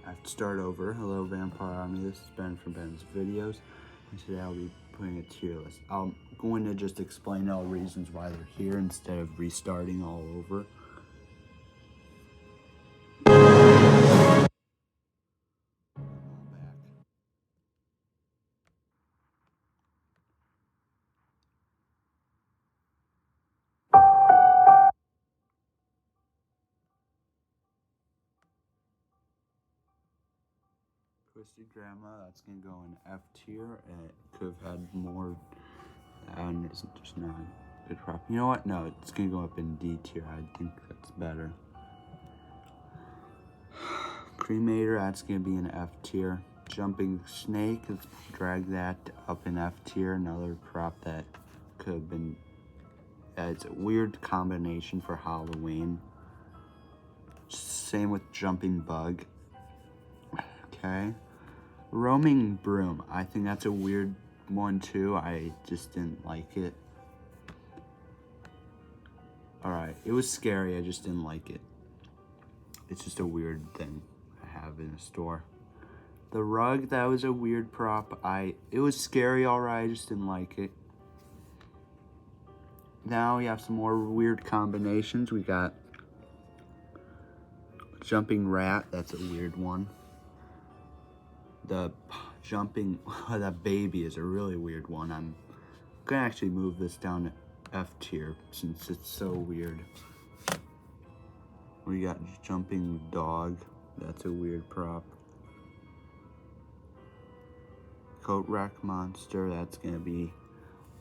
I have to start over. Hello, Vampire Army. This is Ben from Ben's Videos, and today I'll be putting a tier list. I'm going to just explain all reasons why they're here instead of restarting all over. Twisted Grandma, that's going to go in F tier, and it could have had more, and it's just not a good prop. You know what? No, it's going to go up in D tier. I think that's better. Cremator, that's going to be in F tier. Jumping Snake, let's drag that up in F tier. Another prop that could have been, it's a weird combination for Halloween. Same with Jumping Bug. Okay. Roaming Broom, I think that's a weird one too. I just didn't like it. Alright, it was scary, I just didn't like it. It's just a weird thing I have in a store. The Rug, that was a weird prop. It was scary, alright, I just didn't like it. Now we have some more weird combinations. We got Jumping Rat, that's a weird one. The jumping, that baby is a really weird one. I'm gonna actually move this down to F tier since it's so weird. We got Jumping Dog, that's a weird prop. Coat Rack Monster, that's gonna be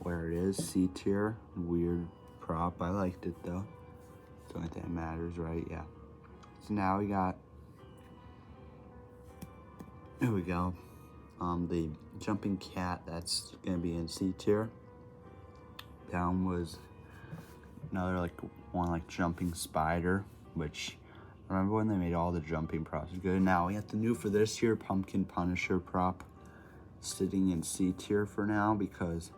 where it is, C tier. Weird prop, I liked it though. It's the only thing that matters, right? Yeah. So now we got, here we go. The Jumping Cat, that's gonna be in C tier. Down was another one Jumping Spider, which I remember when they made all the jumping props good. Now we have the new for this year, Pumpkin Punisher prop, sitting in C tier for now because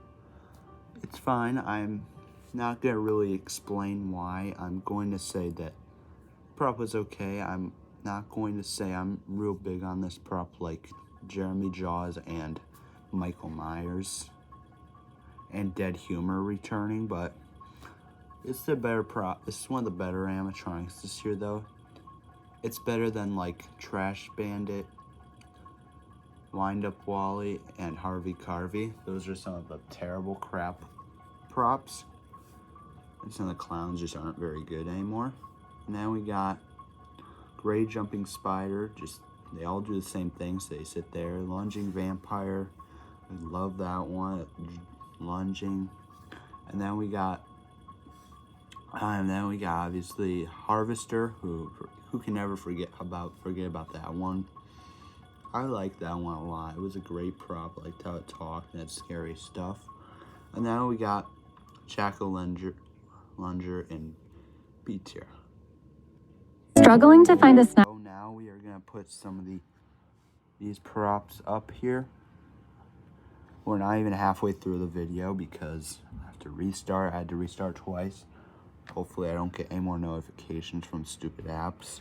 it's fine. I'm not gonna really explain why. I'm going to say that prop was okay. I'm not going to say I'm real big on this prop like Jeremy Jaws and Michael Myers and Dead Humor returning, but it's the better prop. This is one of the better animatronics this year though. It's better than like Trash Bandit, Wind Up Wally, and Harvey Carvey. Those are some of the terrible crap props. And some of the clowns just aren't very good anymore. Now we got Gray Jumping Spider, they all do the same things. They sit there. Lunging Vampire, I love that one. Lunging. And then we got obviously Harvester, who can never forget about that one. I liked that one a lot. It was a great prop. I liked how it talked and had scary stuff. And now we got Jack-o'-Lunger in B tier. Struggling to find a snack. So now we are gonna put some of these props up here. We're not even halfway through the video because I have to restart. I had to restart twice. Hopefully I don't get any more notifications from stupid apps.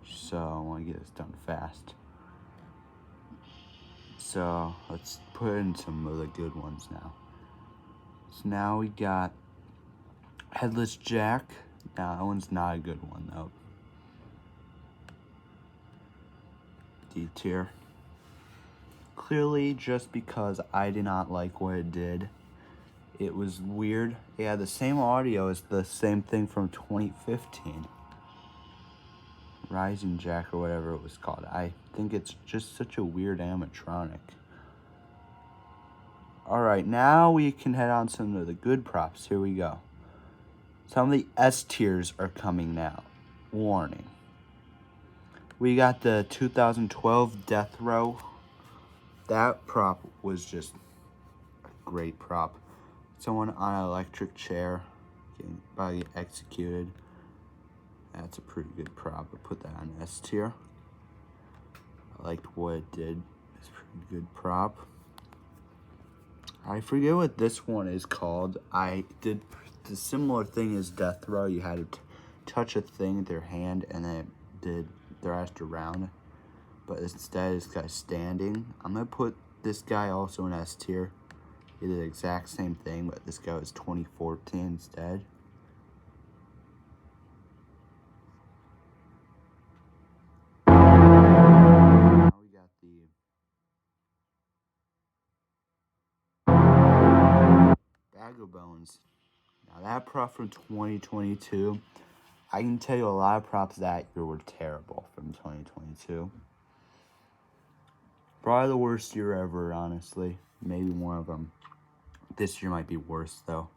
So I want to get this done fast. So let's put in some of the good ones now. So now we got Headless Jack. Now that one's not a good one though. D tier. Clearly just because I did not like what it did. It was weird. It had the same audio as the same thing from 2015. Rising Jack or whatever it was called. I think it's just such a weird animatronic. Alright, now we can head on some of the good props. Here we go. Some of the S tiers are coming now. Warning. We got the 2012 Death Row. That prop was just a great prop. Someone on an electric chair getting body executed. That's a pretty good prop. I put that on S tier. I liked what it did. It's a pretty good prop. I forget what this one is called. I did the similar thing as Death Row. You had to touch a thing with your hand and then it did thrashed around, but instead this guy's standing. I'm gonna put this guy also in S tier. He did the exact same thing, but this guy was 2014 instead. Now we got the Bag of Bones. Now that prop from 2022, I can tell you a lot of props that year were terrible from 2022. Probably the worst year ever, honestly. Maybe one of them. This year might be worse, though.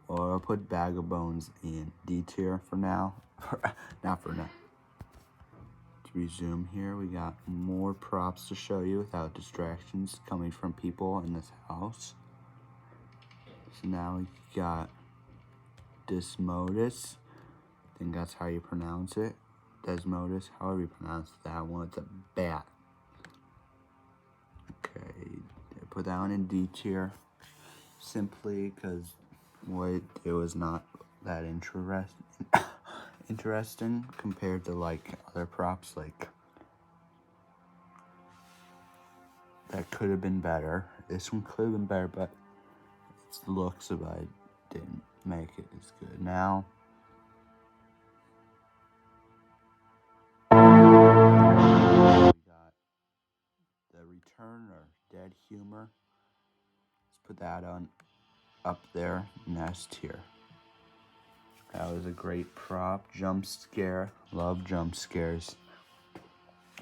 Well, I'll put Bag of Bones in D tier for now. Not for now. To resume here, we got more props to show you without distractions coming from people in this house. So now we got Desmodus. I think that's how you pronounce it. Desmodus, however you pronounce that one. It's a bat. Okay, I put that one in D tier. Simply because what it was not that interesting compared to like other props like that could have been better. This one could have been better, but its looks of it didn't make it as good. Now we got the return or dead humor. Let's put that on up there in S tier. That was a great prop. Jump scare. Love jump scares.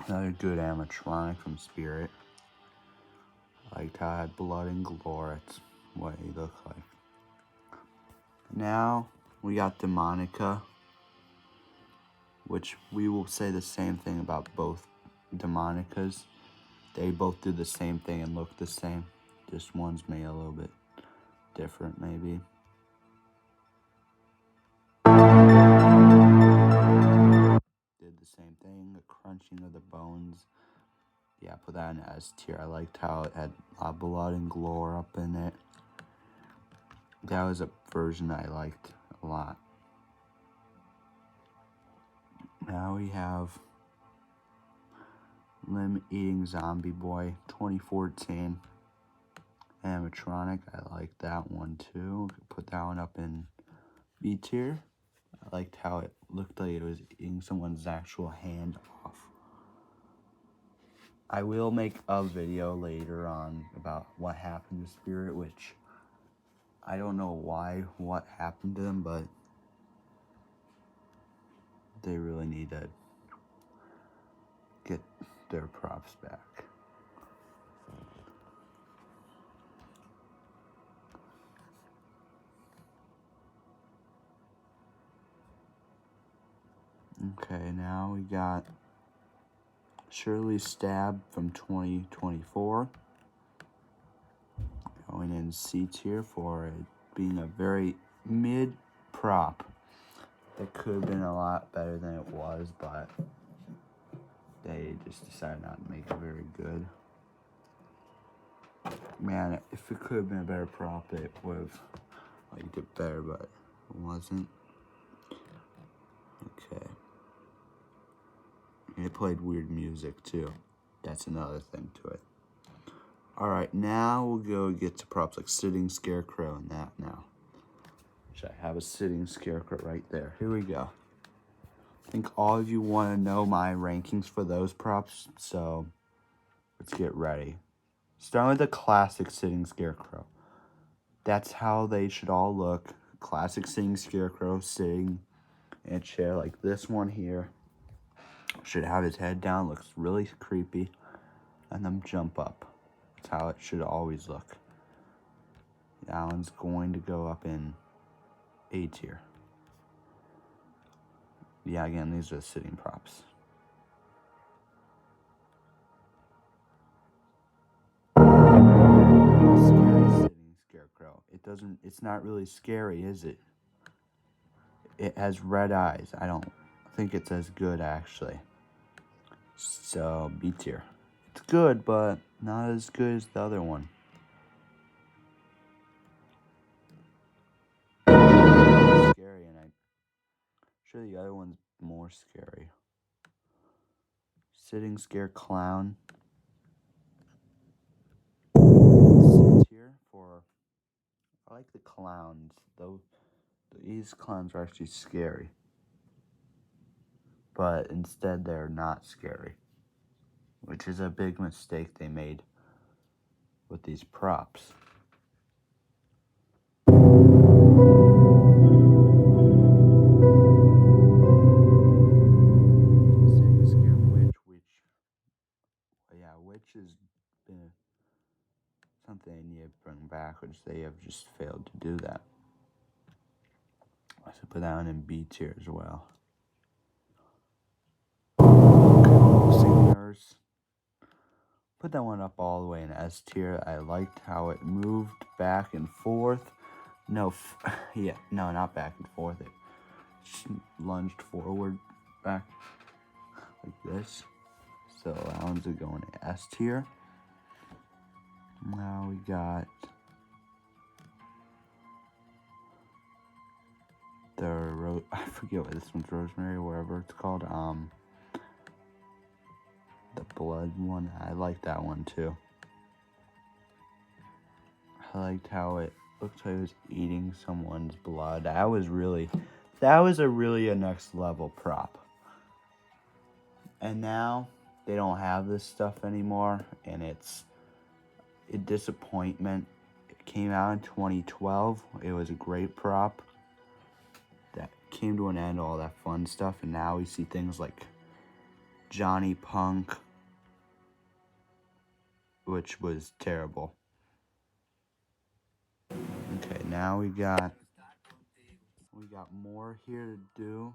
Another good animatronic from Spirit. I liked how it had blood and gore. It's what he looked like. Now we got Demonica, which we will say the same thing about both Demonicas. They both do the same thing and look the same. Just one's made a little bit different, maybe. Did the same thing, the crunching of the bones. Yeah, put that in S tier. I liked how it had blood and gore up in it. That was a version I liked a lot. Now we have Limb Eating Zombie Boy 2014 animatronic. I liked that one too. Put that one up in B tier. I liked how it looked like it was eating someone's actual hand off. I will make a video later on about what happened to Spirit, which I don't know what happened to them, but they really need to get their props back. Okay, now we got Shirley Stab from 2024. Going in C tier for it being a very mid prop. That could have been a lot better than it was, but they just decided not to make it very good. Man, if it could have been a better prop, it would have liked it better, but it wasn't. Okay. It played weird music too. That's another thing to it. Alright, now we'll go get to props like Sitting Scarecrow and that now. Which I have a Sitting Scarecrow right there. Here we go. I think all of you want to know my rankings for those props, so let's get ready. Starting with the classic Sitting Scarecrow. That's how they should all look. Classic Sitting Scarecrow sitting in a chair like this one here. Should have his head down, looks really creepy, and then jump up. That's how it should always look. That one's going to go up in A tier. Yeah, again, these are sitting props. Scary Sitting Scarecrow. It's not really scary, is it? It has red eyes. I don't think it's as good, actually. So, B tier. It's good, but not as good as the other one. Scary, and I Sure, the other one's more scary. Sitting Scare Clown. C tier for, I like the clowns, though these clowns are actually scary. But instead they're not scary, which is a big mistake they made with these props. Sitting Scare Witch, Witch has been something they need to bring back, which they have just failed to do that. I should put that one in B tier as well. Singers. Put that one up all the way in S tier. I liked how it moved back and forth. No, not back and forth. It lunged forward, back like this. So that one's going to S tier. Now we got I forget what this one's, Rosemary, whatever it's called. The blood one. I like that one too. I liked how it looked like it was eating someone's blood. That was a really a next level prop. And now they don't have this stuff anymore, and it's a disappointment. It came out in 2012. It was a great prop that came to an end, all that fun stuff, and now we see things like Johnny Punk, which was terrible. Okay, now we got more here to do.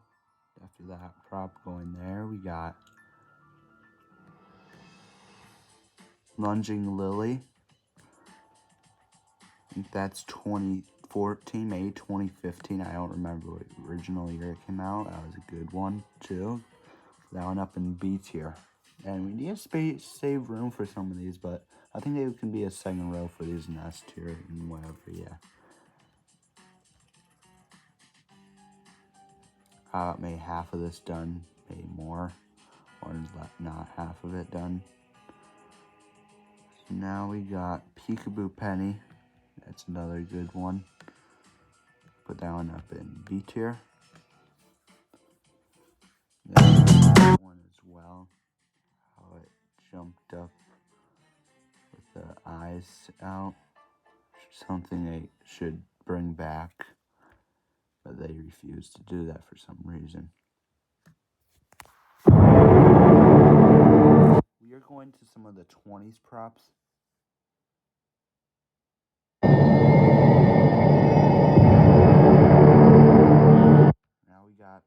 After that prop going there, we got Lunging Lily. I think that's 2014, maybe 2015. I don't remember what original year it came out. That was a good one too. That one up in B tier. And we need to save room for some of these, but I think they can be a second row for these in S tier and whatever, yeah. Maybe half of this done, maybe more. Or not half of it done. So now we got Peekaboo Penny. That's another good one. Put that one up in B tier. That one as well. How it jumped up with the eyes out. Something they should bring back, but they refuse to do that for some reason. We are going to some of the 20s props. Now we got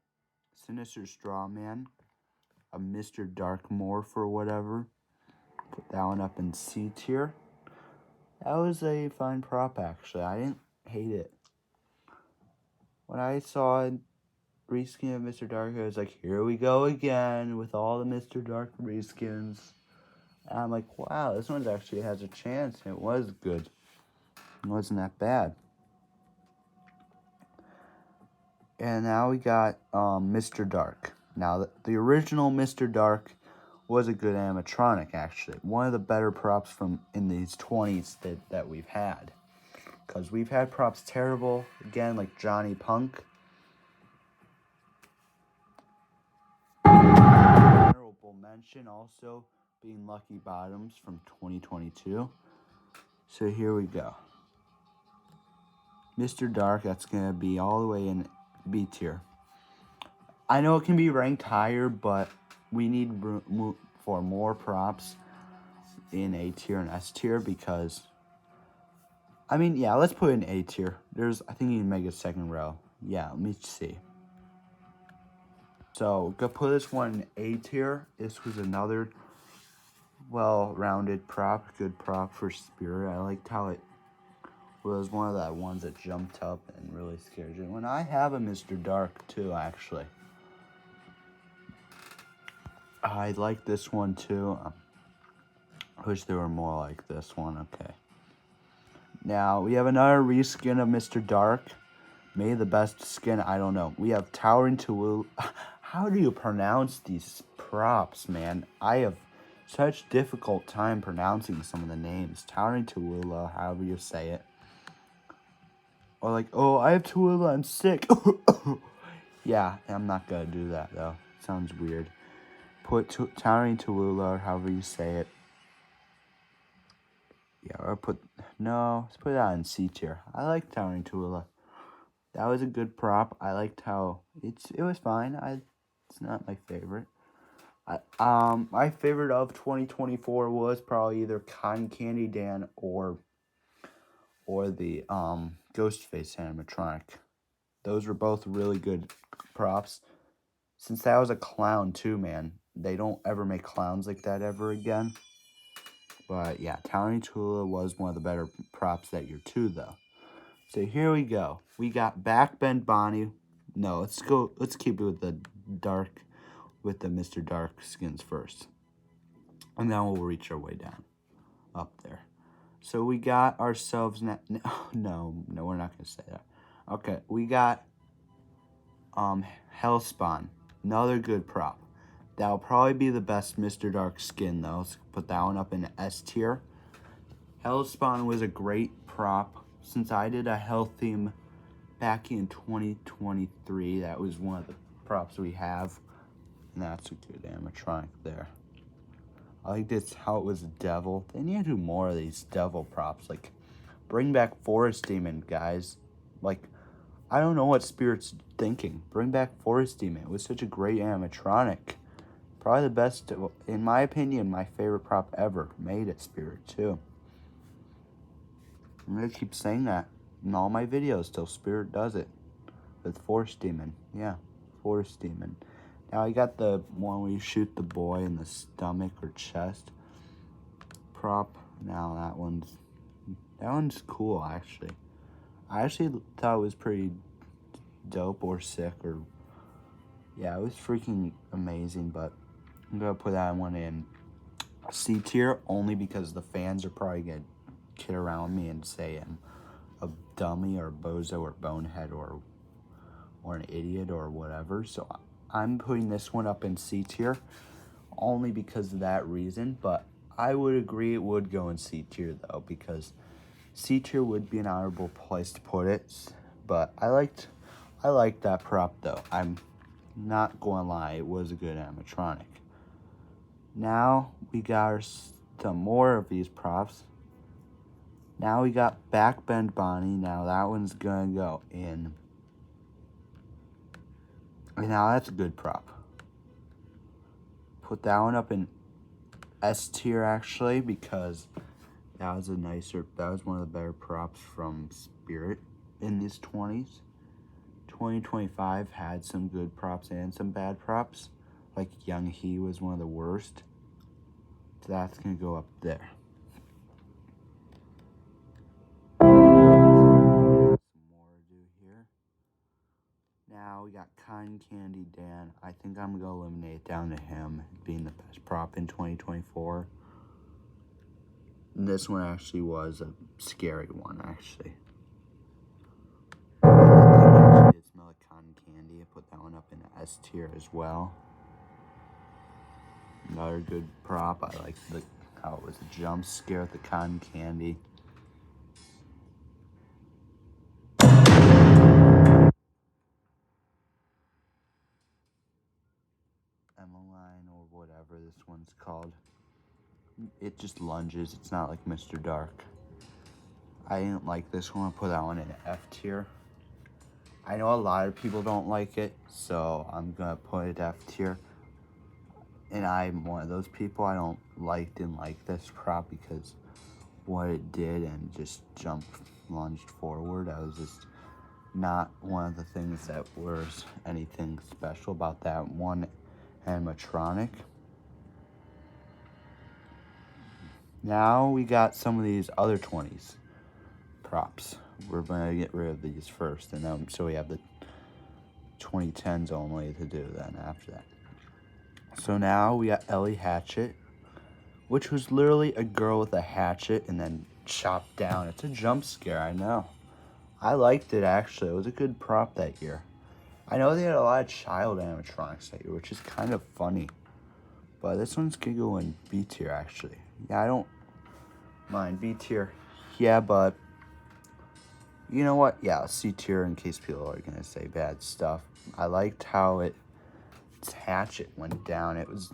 Sinister Straw Man, a Mr. Dark Morph or whatever. Put that one up in C tier. That was a fine prop, actually. I didn't hate it. When I saw reskin of Mr. Dark, I was like, here we go again with all the Mr. Dark reskins. And I'm like, wow, this one actually has a chance. It was good. It wasn't that bad. And now we got Mr. Dark. Now, the original Mr. Dark was a good animatronic, actually. One of the better props from in these 20s that we've had. Because we've had props terrible, again, like Johnny Punk. Honorable mention also being Lucky Bottoms from 2022. So here we go. Mr. Dark, that's going to be all the way in B tier. I know it can be ranked higher, but we need for more props in A tier and S tier because, I mean, yeah, let's put it in A tier. I think you can make a second row. Yeah, let me see. So, go put this one in A tier. This was another well-rounded prop, good prop for Spirit. I liked how it was one of the ones that jumped up and really scared you. When I have a Mr. Dark too, actually. I like this one too. I wish there were more like this one. Okay. Now we have another reskin of Mr. Dark. Maybe the best skin, I don't know. We have Towering Tulu. How do you pronounce these props, man? I have such difficult time pronouncing some of the names. Towering Toowoomba, however you say it. Or like, oh, I have Toowoomba, I'm sick. Yeah, I'm not gonna do that though. Sounds weird. Put Towering Toowoomba, however you say it. Yeah, or let's put that in C tier. I like Towering Toowoomba. That was a good prop. I liked how it was fine. It's not my favorite. My favorite of 2024 was probably either Cotton Candy Dan or the Ghostface animatronic. Those were both really good props. Since that was a clown too, man. They don't ever make clowns like that ever again. But yeah, Towering Tula was one of the better props that year too, though. So here we go. We got Backbend Bonnie. No, let's keep it with the Mr. Dark skins first. And then we'll reach our way down. Up there. So we got ourselves no, we're not gonna say that. Okay, we got Hellspawn. Another good prop. That'll probably be the best Mr. Dark skin though. Let's put that one up in S tier. Hellspawn was a great prop. Since I did a Hell theme back in 2023, that was one of the props we have. And that's a good animatronic there. I like this, how it was a devil. They need to do more of these devil props. Like, bring back Forest Demon, guys. Like, I don't know what Spirit's thinking. Bring back Forest Demon. It was such a great animatronic. Probably the best, in my opinion, my favorite prop ever made at Spirit, too. I'm going to keep saying that in all my videos till Spirit does it. With Forest Demon. Yeah, Forest Demon. Now I got the one where you shoot the boy in the stomach or chest prop. Now that one's cool actually. I actually thought it was pretty dope or sick or yeah, it was freaking amazing, but I'm gonna put that one in C tier only because the fans are probably gonna kid around me and say I'm a dummy or a bozo or bonehead or an idiot or whatever. So I'm putting this one up in C tier only because of that reason, but I would agree it would go in C tier though, because C tier would be an honorable place to put it. But I liked that prop though. I'm not going to lie, it was a good animatronic. Now we got some more of these props. Now we got Backbend Bonnie. Now that one's gonna go in. Now that's a good prop. Put that one up in S tier actually, because that was one of the better props from Spirit in these 20s. 2025 had some good props and some bad props. Like Young He was one of the worst. So that's gonna go up there. Some more to do here. Now we got Cotton Candy Dan. I think I'm gonna eliminate down to him being the best prop in 2024. And this one actually was a scary one, actually. I think actually it smelled like cotton candy. I put that one up in the S tier as well. Another good prop. I like how it was a jump scare with the cotton candy. Emmeline or whatever this one's called. It just lunges. It's not like Mr. Dark. I didn't like this one. I'll put that one in F tier. I know a lot of people don't like it, so I'm gonna put it F tier. And I'm one of those people. I didn't like this prop because what it did and just lunged forward. I was just not one of the things that was anything special about that one animatronic. Now we got some of these other 20s props. We're gonna get rid of these first, and then so we have the 2010s only to do then after that. So now we got Ellie Hatchet, which was literally a girl with a hatchet and then chopped down. It's a jump scare, I know. I liked it actually. It was a good prop that year. I know they had a lot of child animatronics that year, which is kind of funny. But this one's gonna go in B tier actually. Yeah, I don't mind B tier. Yeah, but you know what? Yeah, C tier in case people are gonna say bad stuff. I liked how its hatchet went down. It was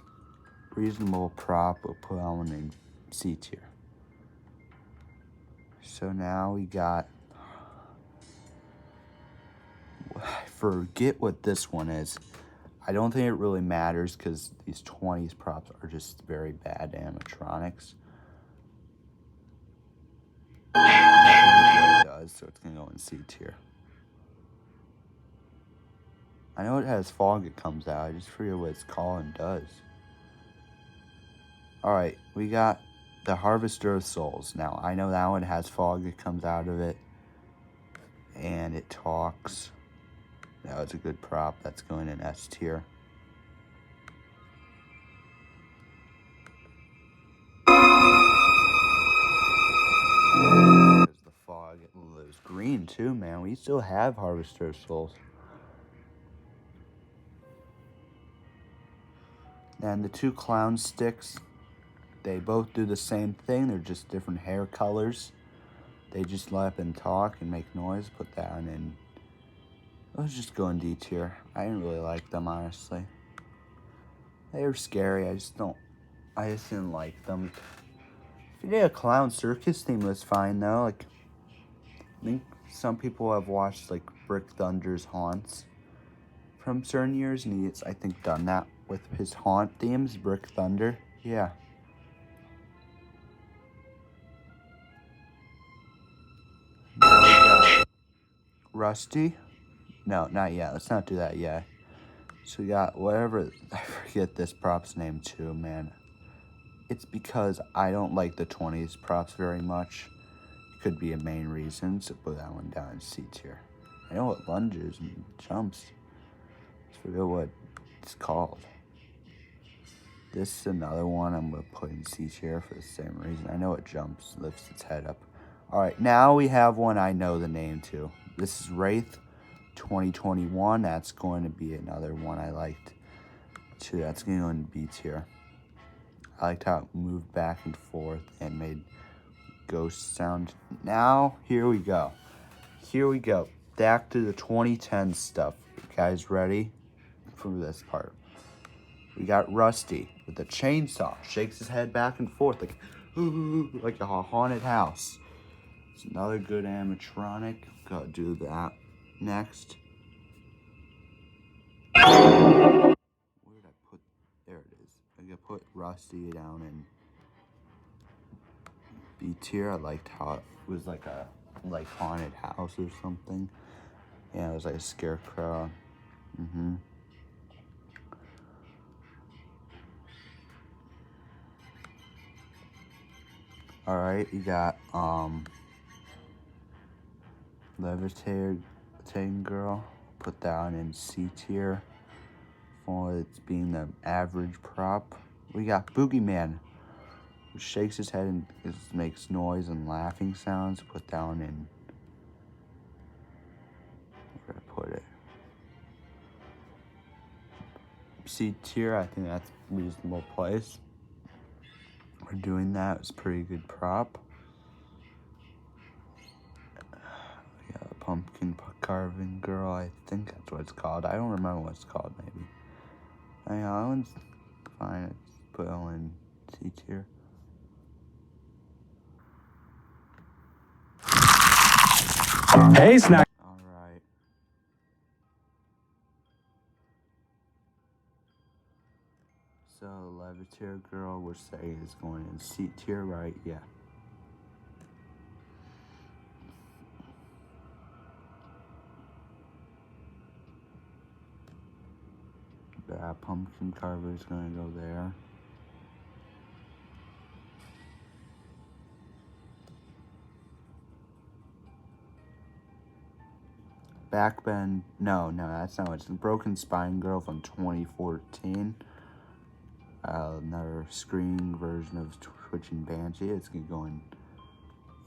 reasonable prop. We'll put on in C tier. So now we got. I forget what this one is. I don't think it really matters because these 20s props are just very bad animatronics. I forget what it does, so it's gonna go in C tier. I know it has fog that comes out. I just forget what it's called and does. Alright, we got the Harvester of Souls. Now, I know that one has fog that comes out of it. And it talks. That was a good prop. That's going in S tier. There's the fog. It was green too, man. We still have Harvester of Souls. And the two clown sticks, they both do the same thing. They're just different hair colors. They just let up and talk and make noise. Put that one in. Let's just go in D tier. I didn't really like them, honestly. They were scary. I just didn't like them. If you did a clown circus theme, was fine though. Like, I think some people have watched like Brick Thunder's haunts from certain years, and he's, I think, done that with his haunt themes. Brick Thunder, yeah. Now we got Rusty. No, not yet. Let's not do that yet. So we got whatever. I forget this prop's name too, man. It's because I don't like the 20s props very much. It could be a main reason, so put that one down in C tier. I know it lunges and jumps. I forget what it's called. This is another one I'm going to put in C tier for the same reason. I know it jumps, lifts its head up. Alright, now we have one I know the name to. This is Wraith 2021. That's going to be another one I liked too. That's going to go in B tier. I liked how it moved back and forth and made ghost sound. Now, here we go. Here we go. Back to the 2010 stuff. You guys ready for this part? We got Rusty with a chainsaw. Shakes his head back and forth like a haunted house. It's another good animatronic. Gotta do that next. Where did I put? There it is. I gotta put Rusty down in B tier. I liked how it was like a haunted house or something. Yeah, it was like a scarecrow. Alright, you got Levitating Girl. Put that one in C tier for its being the average prop. We got Boogeyman, who shakes his head and makes noise and laughing sounds. Put that one in. Where did I put it? C tier. I think that's a reasonable place. We're doing that. It's a pretty good prop. We got a pumpkin carving girl. I think that's what it's called. I don't remember what it's called. Maybe. Yeah, that one's fine. Let's put it in C tier. Hey, snack. All right. So Levitator Girl, we're saying is going in C tier, right? Yeah. That pumpkin carver is gonna go there. Backbend, no, that's not what it's. Broken Spine Girl from 2014. Another screen version of Twitching Banshee. It's gonna go in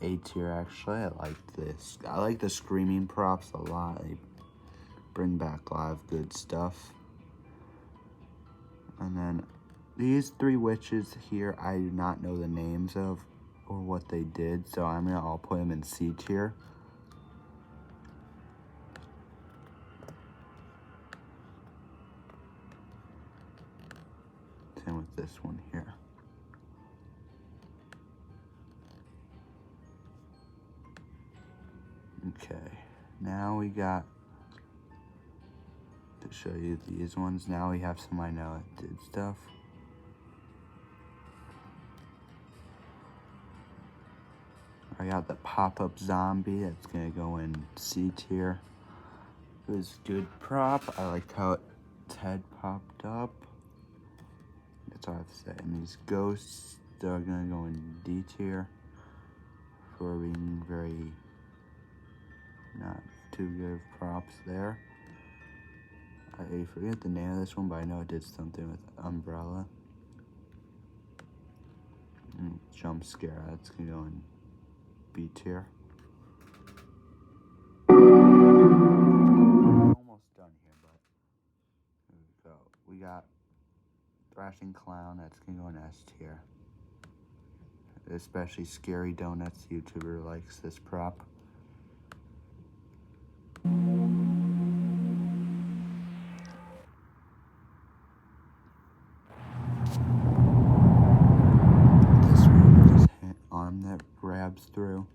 A tier actually. I like this. I like the screaming props a lot. They bring back a lot of good stuff. And then these three witches here, I do not know the names of or what they did, so I'll put them in C tier. Same with this one here. Okay, now we got, to show you these ones, now we have some I know that did stuff. I got the pop-up zombie, that's gonna go in C tier. It was good prop. I liked how its head popped up. That's all I have to say. And these ghosts, they're gonna go in D tier for being very not too good props there. I forget the name of this one, but I know it did something with umbrella. And jump scare, that's gonna go in B tier. Almost done here, but here we go. We got Thrashing Clown, that's gonna go in S tier. Especially Scary Donuts YouTuber likes this prop. This one is his arm that grabs through.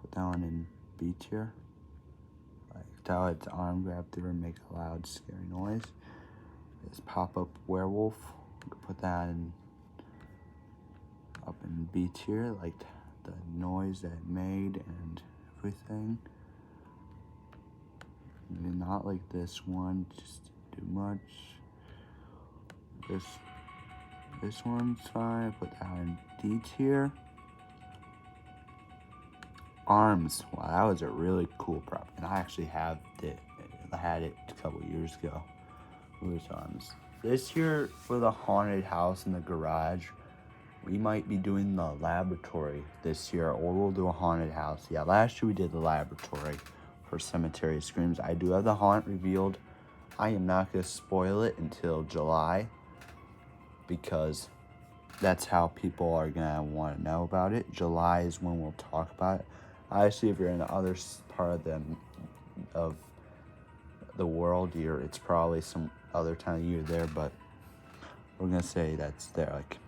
Put that one in B tier. Like how its arm grabbed through and make a loud, scary noise. This pop-up werewolf. Put that in up in B tier, like the noise that it made and everything. And not like this one, just too much. This one's fine. Put that in D tier. Arms. Wow, that was a really cool prop. And I actually have it. I had it a couple years ago. With arms. This year for the haunted house in the garage, we might be doing the laboratory this year, or we'll do a haunted house. Yeah, last year we did the laboratory for Cemetery Screams. I do have the haunt revealed. I am not going to spoil it until July, because that's how people are going to want to know about it. July is when we'll talk about it. Obviously, if you're in the other part of the world, it's probably some other time of year there, but we're going to say that's there. Like,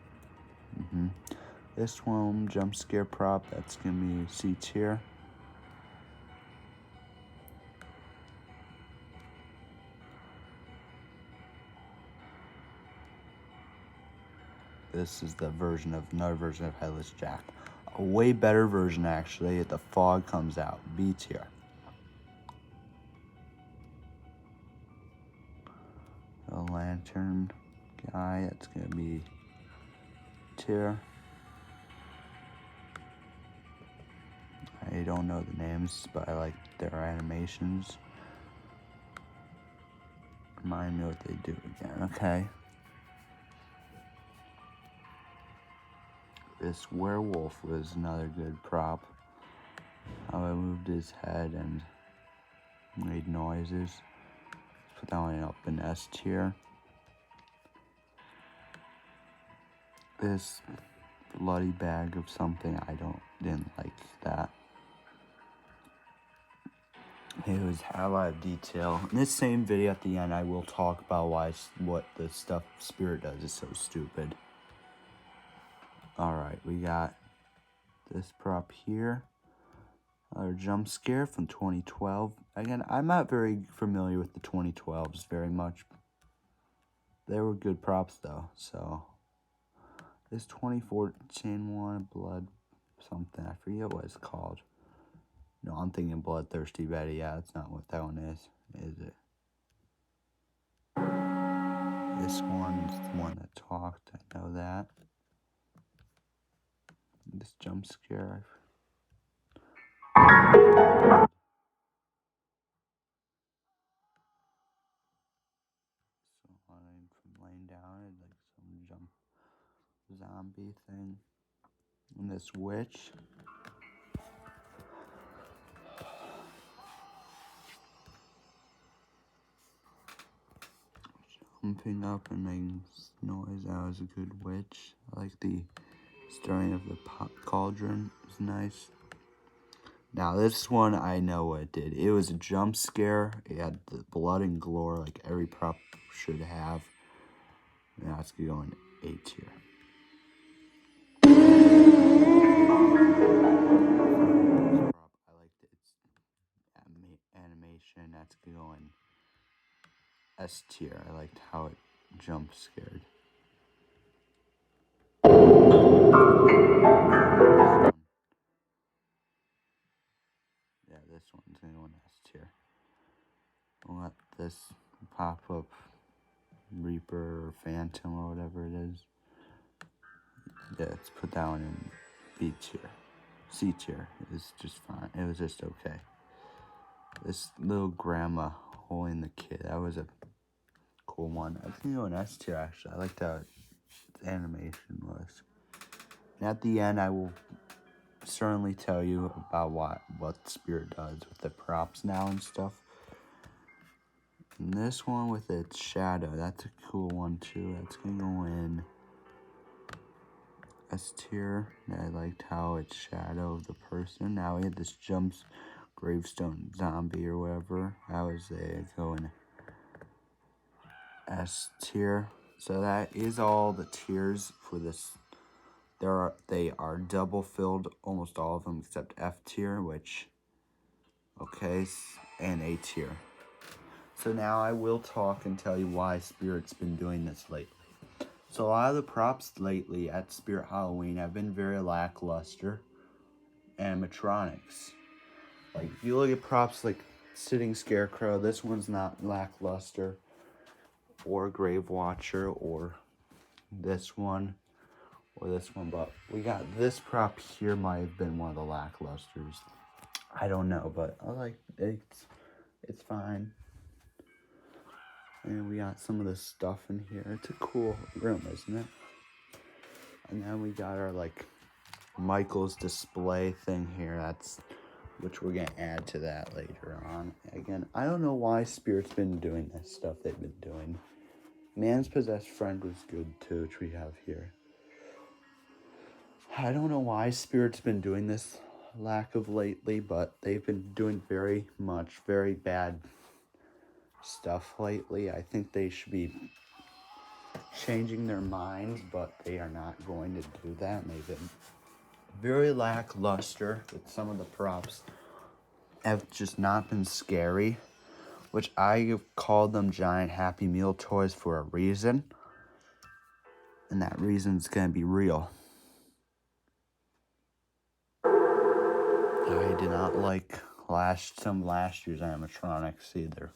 This one, jump scare prop, that's going to be C tier. This is the another version of Headless Jack. A way better version, actually. The fog comes out. B tier. The lantern guy, that's going to be tier. I don't know the names, but I like their animations. Remind me what they do again. Okay. This werewolf was another good prop. How I moved his head and made noises. Let's put that one up in S tier. This bloody bag of something, didn't like that. It had a lot of detail. In this same video at the end, I will talk about what the stuff Spirit does is so stupid. Alright, we got this prop here. Another jump scare from 2012. Again, I'm not very familiar with the 2012s very much. They were good props though, so. This 2014 one, Blood something, I forget what it's called. No, I'm thinking Bloodthirsty Betty. Yeah, that's not what that one is it? This one's the one that talked, I know that. This jump scare. Someone from laying down, like some jump zombie thing. And this witch. pumping up and making noise. That was a good witch. I like the stirring of the cauldron. It's nice. Now this one, I know what it did. It was a jump scare. It had the blood and gore like every prop should have. Now it's going A tier. I liked its animation. That's going S tier. I liked how it jump scared. Yeah, this one's gonna go in S tier. We'll let this pop up Reaper or Phantom or whatever it is. Yeah, let's put that one in B tier. C tier is just fine. It was just okay. This little grandma holding the kid, that was a cool one. I think go in S tier actually. I liked how its animation was. And at the end, I will certainly tell you about what Spirit does with the props now and stuff. And this one with its shadow, that's a cool one too. That's gonna go in S tier. I liked how it shadowed the person. Now we had this jumps gravestone zombie or whatever. That was go in S tier. So that is all the tiers for this. They are double filled, almost all of them except F tier, which okay, and A tier. So now I will talk and tell you why Spirit's been doing this lately. So a lot of the props lately at Spirit Halloween have been very lackluster. Animatronics. Like, if you look at props like Sitting Scarecrow, this one's not lackluster. Or Grave Watcher, or this one, but we got this prop here might have been one of the lacklusters. I don't know, but I like it's fine. And we got some of the stuff in here. It's a cool room, isn't it? And then we got our like Michael's display thing here. Which we're gonna add to that later on. Again, I don't know why Spirit's been doing this stuff they've been doing. Man's Possessed Friend was good too, which we have here. I don't know why Spirit's been doing this lack of lately, but they've been doing very bad stuff lately. I think they should be changing their minds, but they are not going to do that. And they've been very lackluster with some of the props. Have just not been scary, which I called them giant Happy Meal toys for a reason. And that reason's gonna be real. I did not like some last year's animatronics either.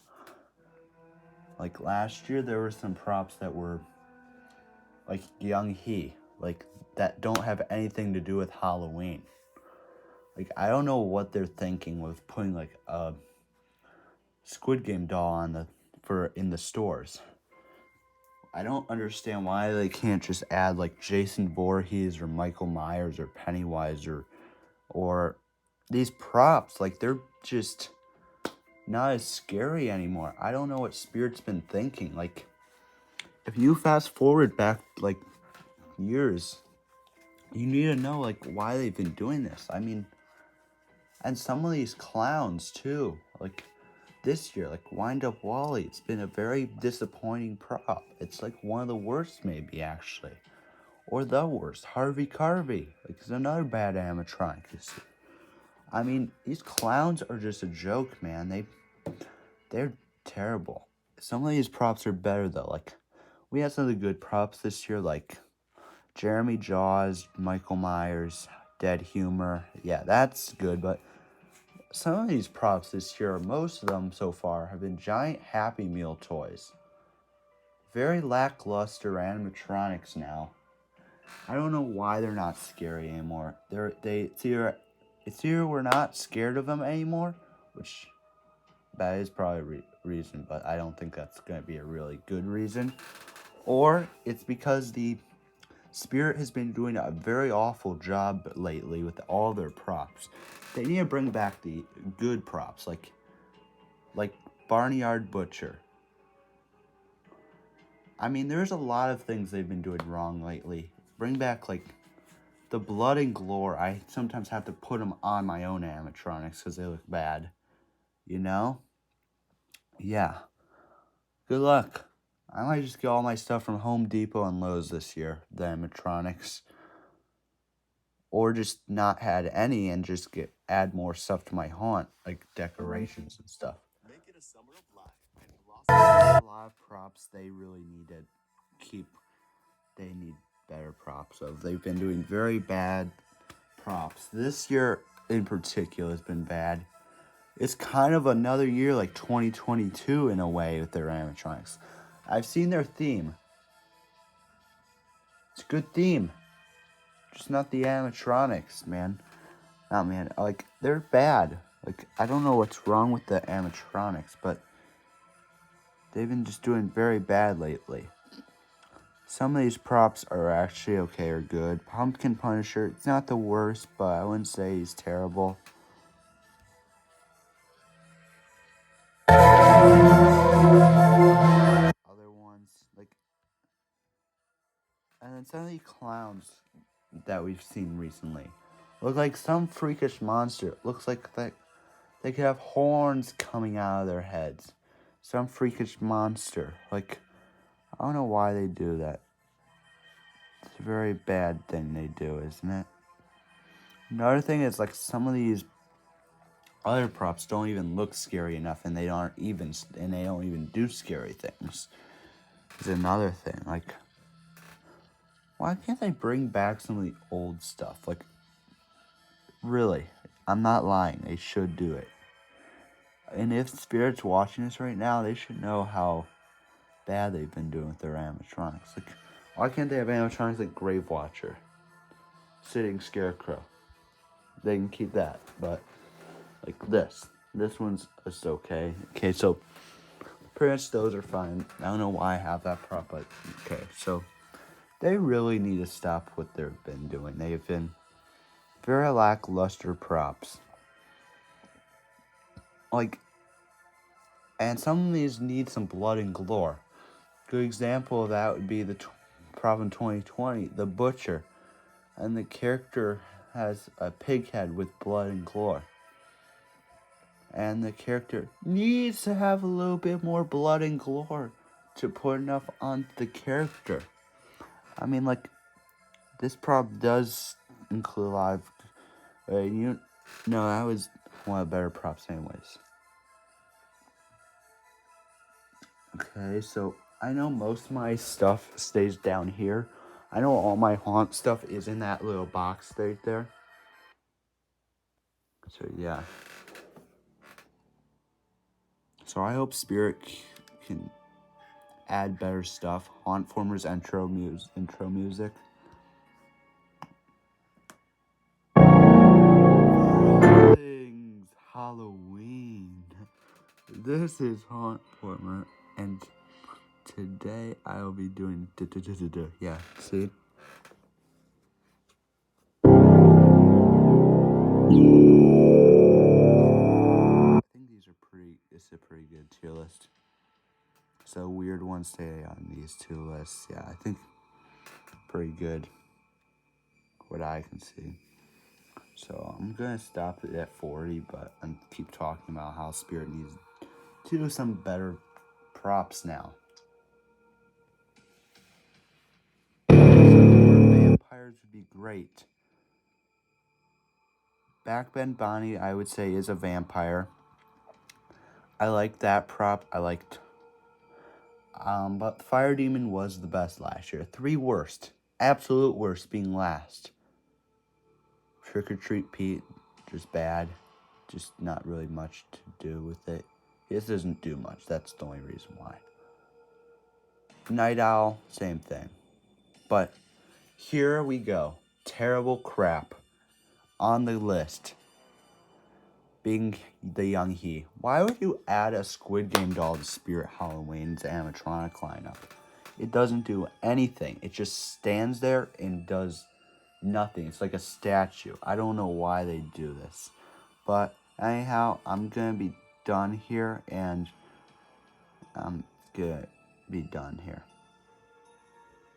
Like last year, there were some props that were like Young He, like that don't have anything to do with Halloween. Like I don't know what they're thinking with putting like a Squid Game doll in the stores. I don't understand why they can't just add like Jason Voorhees or Michael Myers or Pennywise or these props. Like they're just not as scary anymore. I don't know what Spirit's been thinking. Like if you fast forward back like years, you need to know like why they've been doing this. I mean, and some of these clowns too. Like this year, like Wind Up Wally, it's been a very disappointing prop. It's like one of the worst, maybe actually, or the worst. Harvey Carvey, like it's another bad animatronic this year. I mean, these clowns are just a joke, man. They're terrible. Some of these props are better though. Like we had some of the good props this year, like Jeremy Jaws, Michael Myers, Dead Humor. Yeah, that's good, but some of these props this year, most of them so far, have been giant Happy Meal toys. Very lackluster animatronics now. I don't know why they're not scary anymore. It's either we're not scared of them anymore, which that is probably a reason, but I don't think that's going to be a really good reason. Or it's because the Spirit has been doing a very awful job lately with all their props. They need to bring back the good props, like Barnyard Butcher. I mean, there's a lot of things they've been doing wrong lately. Bring back, like, the blood and gore. I sometimes have to put them on my own animatronics because they look bad. You know? Yeah. Good luck. I might just get all my stuff from Home Depot and Lowe's this year, the animatronics. Or just not add any and just add more stuff to my haunt, like decorations and stuff. Make it a summer of life and a lot of props they really need to keep. They need better props of. They've been doing very bad props. This year in particular has been bad. It's kind of another year like 2022 in a way with their animatronics. I've seen their theme. It's a good theme. Just not the animatronics, man. Oh, man. Like, they're bad. Like, I don't know what's wrong with the animatronics, but they've been just doing very bad lately. Some of these props are actually okay or good. Pumpkin Punisher, it's not the worst, but I wouldn't say he's terrible. Other ones, like... And then some of these clowns that we've seen recently look like some freakish monster. It looks like they could have horns coming out of their heads. Some freakish monster. Like, I don't know why they do that. It's a very bad thing they do, isn't it? Another thing is, like, some of these other props don't even look scary enough, and they don't even do scary things. Is another thing. Like, why can't they bring back some of the old stuff? Like, really, I'm not lying. They should do it. And if Spirit's watching this right now, they should know how bad they've been doing with their animatronics. Like, why can't they have animatronics like Grave Watcher, Sitting Scarecrow? They can keep that, but like this one's just okay. Okay, so pretty much those are fine. I don't know why I have that prop, but okay. So they really need to stop what they've been doing. They've been very lackluster props. Like, and some of these need some blood and gore. Good example of that would be the prop in 2020, the Butcher. And the character has a pig head with blood and gore. And the character needs to have a little bit more blood and gore to put enough on the character. I mean, like, this prop does include a lot of... that was one of the better props anyways. Okay, so I know most of my stuff stays down here. I know all my haunt stuff is in that little box right there. So, yeah. So I hope Spirit can add better stuff. Haunt Formers intro music. Things Halloween. This is Haunt Former, and today I will be doing yeah. See. I think these are pretty. It's a pretty good tier list. So weird ones stay on these two lists. Yeah, I think pretty good. What I can see. So I'm gonna stop it at 40, but I'm keep talking about how Spirit needs to do some better props now. Vampires would be great. Backbend Bonnie, I would say, is a vampire. I like that prop. I liked, but Fire Demon was the best last year. 3 worst, absolute worst being last. Trick or Treat Pete, just bad. Just not really much to do with it. This doesn't do much. That's the only reason why. Night Owl, same thing. But here we go. Terrible crap on the list. Being the Young He. Why would you add a Squid Game doll to Spirit Halloween's animatronic lineup? It doesn't do anything. It just stands there and does nothing. It's like a statue. I don't know why they do this. But anyhow, I'm going to be done here, and I'm going to be done here.